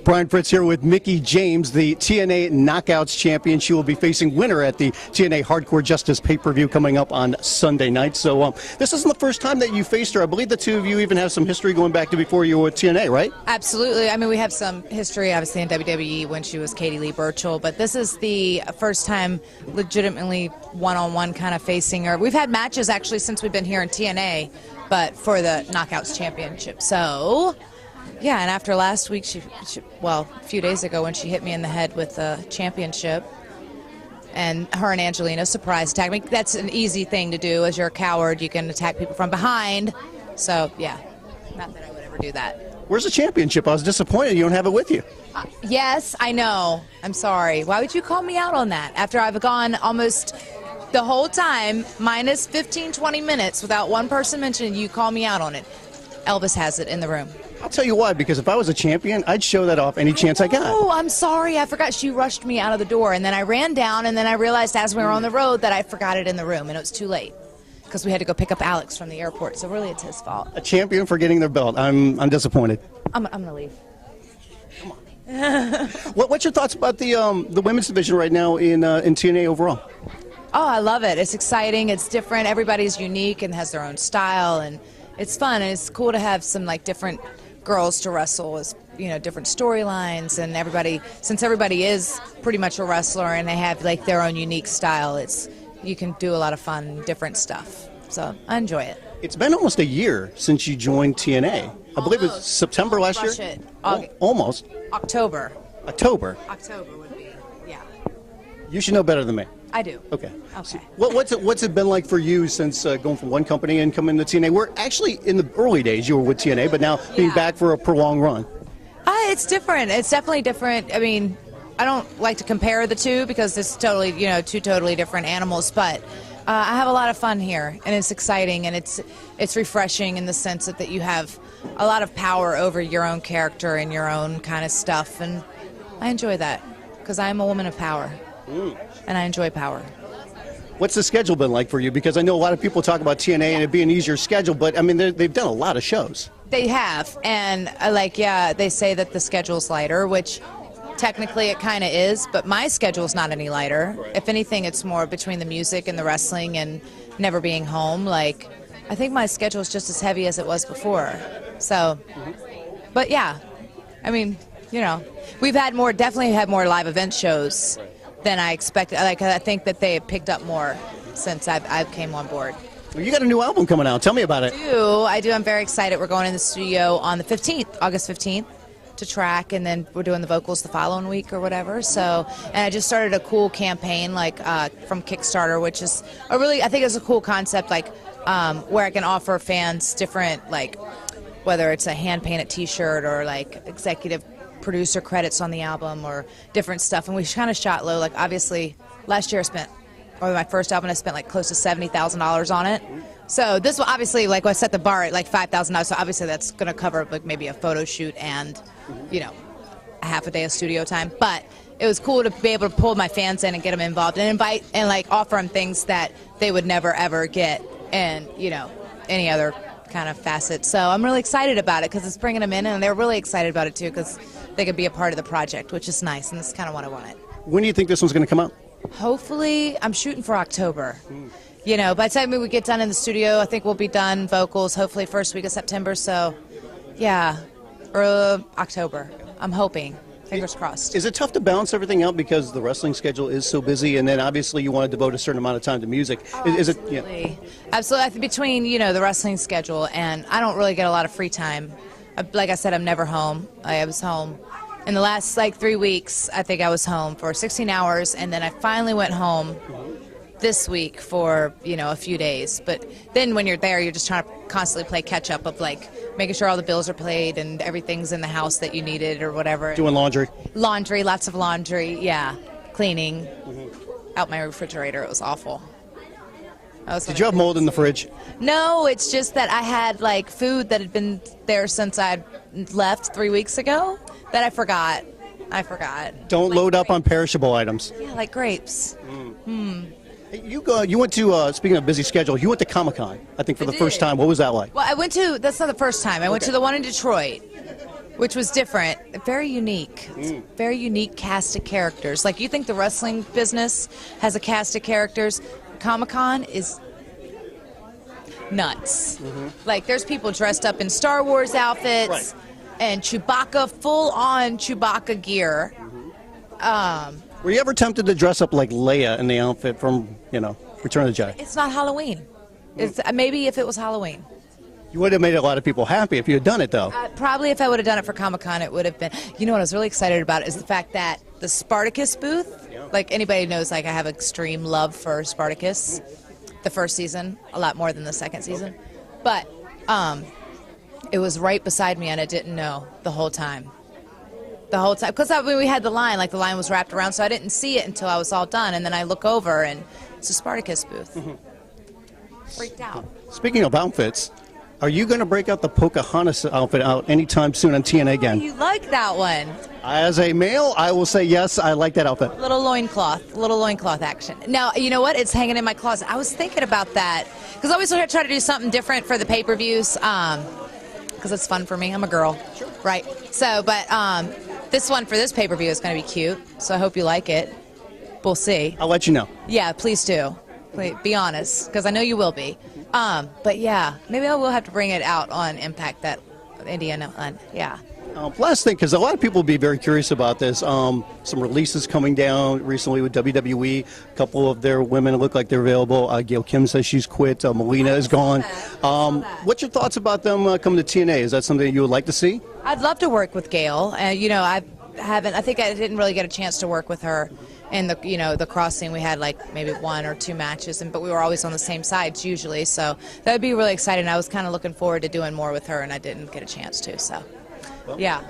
Brian Fritz here with Mickie James, the TNA Knockouts champion. She will be facing winner at the TNA Hardcore Justice pay-per-view coming up on Sunday night. So this isn't the first time that you faced her. I believe the two of you even have some history going back to before you were with TNA, right? Absolutely. I mean, we have some history, obviously, in WWE when she was Katie Lee Burchill, but this is the first time legitimately one-on-one kind of facing her. We've had matches, actually, since we've been here in TNA, but for the Knockouts Championship. So, yeah, and after last week, well, a few days ago when she hit me in the head with the championship, and her and Angelina surprise attacked me. That's an easy thing to do. As you're a coward, you can attack people from behind. So, yeah, not that I would ever do that. Where's the championship? I was disappointed you don't have it with you. Yes, I know. I'm sorry. Why would you call me out on that after I've gone almost the whole time, minus 15, 20 minutes, without one person mentioning you call me out on it? Elvis has it in the room. I'll tell you why, because if I was a champion, I'd show that off any chance I got. Oh, I'm sorry. I forgot. She rushed me out of the door, and then I ran down, and then I realized as we were on the road that I forgot it in the room, and it was too late because we had to go pick up Alex from the airport, so really it's his fault. A champion for getting their belt. I'm disappointed. I'm going to leave. Come on. What's your thoughts about the women's division right now in TNA overall? Oh, I love it. It's exciting. It's different. Everybody's unique and has their own style, and it's fun, and it's cool to have some like different girls to wrestle as, you know, different storylines, and everybody, since everybody is pretty much a wrestler and they have like their own unique style, you can do a lot of fun, different stuff. So I enjoy it. It's been almost a year since you joined TNA. I believe it was September last year? Almost. October. October would be, yeah. You should know better than me. I do. Okay. Okay. What's it been like for you since going from one company and coming to TNA? We're actually in the early days you were with TNA, but now being back for a prolonged run. It's different. It's definitely different. I mean, I don't like to compare the two because it's totally, you know, two totally different animals, but I have a lot of fun here, and it's exciting, and it's refreshing in the sense that you have a lot of power over your own character and your own kind of stuff, and I enjoy that because I am a woman of power, and I enjoy power. What's the schedule been like for you? Because I know a lot of people talk about TNA and it being an easier schedule, but I mean, they've done a lot of shows. They have, and they say that the schedule's lighter, which technically it kind of is, but my schedule's not any lighter. If anything, it's more between the music and the wrestling and never being home. Like, I think my schedule is just as heavy as it was before. So, but yeah, I mean, you know, we've definitely had more live event shows than I expected. Like, I think that they have picked up more since I've came on board. Well, you got a new album coming out. Tell me about it. I do. I'm very excited. We're going in the studio on the 15th, August 15th. To track, and then we're doing the vocals the following week or whatever. So, and I just started a cool campaign like from Kickstarter, which is I think it's a cool concept, like where I can offer fans different, like whether it's a hand painted T-shirt or like executive producer credits on the album or different stuff. And we kind of shot low. Like obviously last year my first album I spent like close to $70,000 on it. So this will obviously, like, I set the bar at like $5,000. So obviously that's going to cover like maybe a photo shoot and, you know, a half a day of studio time. But it was cool to be able to pull my fans in and get them involved and invite and like offer them things that they would never ever get in, you know, any other kind of facet. So I'm really excited about it because it's bringing them in, and they're really excited about it too because they could be a part of the project, which is nice, and that's kind of what I wanted. When do you think this one's going to come out? Hopefully, I'm shooting for October. You know, by the time we get done in the studio, I think we'll be done vocals, hopefully first week of September. So, yeah, or October. I'm hoping. Fingers crossed. Is it tough to balance everything out because the wrestling schedule is so busy, and then obviously you want to devote a certain amount of time to music? Is it? Yeah. Absolutely. I think between, you know, the wrestling schedule and I don't really get a lot of free time. Like I said, I'm never home. I was home. In the last, like, 3 weeks, I think I was home for 16 hours, and then I finally went home this week for, you know, a few days. But then when you're there, you're just trying to constantly play catch-up of, like, making sure all the bills are paid and everything's in the house that you needed or whatever. Doing laundry. Laundry, lots of laundry, yeah. Cleaning. Out my refrigerator, it was awful. Did you have mold in the fridge? No, it's just that I had, like, food that had been there since I left 3 weeks ago that I forgot. Don't load up on perishable items. Yeah, like grapes. You went to, speaking of busy schedule, you went to Comic-Con, I think, for the first time. What was that like? Well, that's not the first time. I went to the one in Detroit. which was different, very unique. It's a very unique cast of characters. Like, you think the wrestling business has a cast of characters, Comic-Con is nuts. Like, there's people dressed up in Star Wars outfits and Chewbacca, full-on Chewbacca gear. Were you ever tempted to dress up like Leia in the outfit from, Return of the Jedi? It's not Halloween. It's maybe if it was Halloween. You would have made a lot of people happy if you had done it, though. Probably if I would have done it for Comic-Con, it would have been. You know what I was really excited about is the fact that the Spartacus booth, like anybody knows, like I have extreme love for Spartacus. The first season, a lot more than the second season. But it was right beside me and I didn't know the whole time. Because we had the line was wrapped around, so I didn't see it until I was all done. And then I look over and it's a Spartacus booth. Freaked out. Speaking of outfits, are you going to break out the Pocahontas outfit out anytime soon on TNA again? You like that one. As a male, I will say yes, I like that outfit. Little loincloth action. Now, you know what? It's hanging in my closet. I was thinking about that because I always try to do something different for the pay-per-views because it's fun for me. I'm a girl, right? So, but this one for this pay-per-view is going to be cute, so I hope you like it. We'll see. I'll let you know. Yeah, please do. Please, be honest, because I know you will be. But yeah, maybe I will have to bring it out on Impact, that Indiana one. Yeah. Last thing, because a lot of people will be very curious about this. Some releases coming down recently with WWE. A couple of their women look like they're available. Gail Kim says she's quit. Melina is gone. What's your thoughts about them coming to TNA? Is that something you would like to see? I'd love to work with Gail. I think I didn't really get a chance to work with her in the crossing. We had like maybe 1 or 2 matches, but we were always on the same sides usually. So that would be really exciting. I was kind of looking forward to doing more with her, and I didn't get a chance to. So, yeah.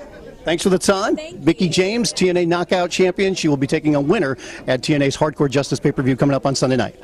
Thanks for the time. Mickie James, TNA Knockout Champion. She will be taking a winner at TNA's Hardcore Justice pay-per-view coming up on Sunday night.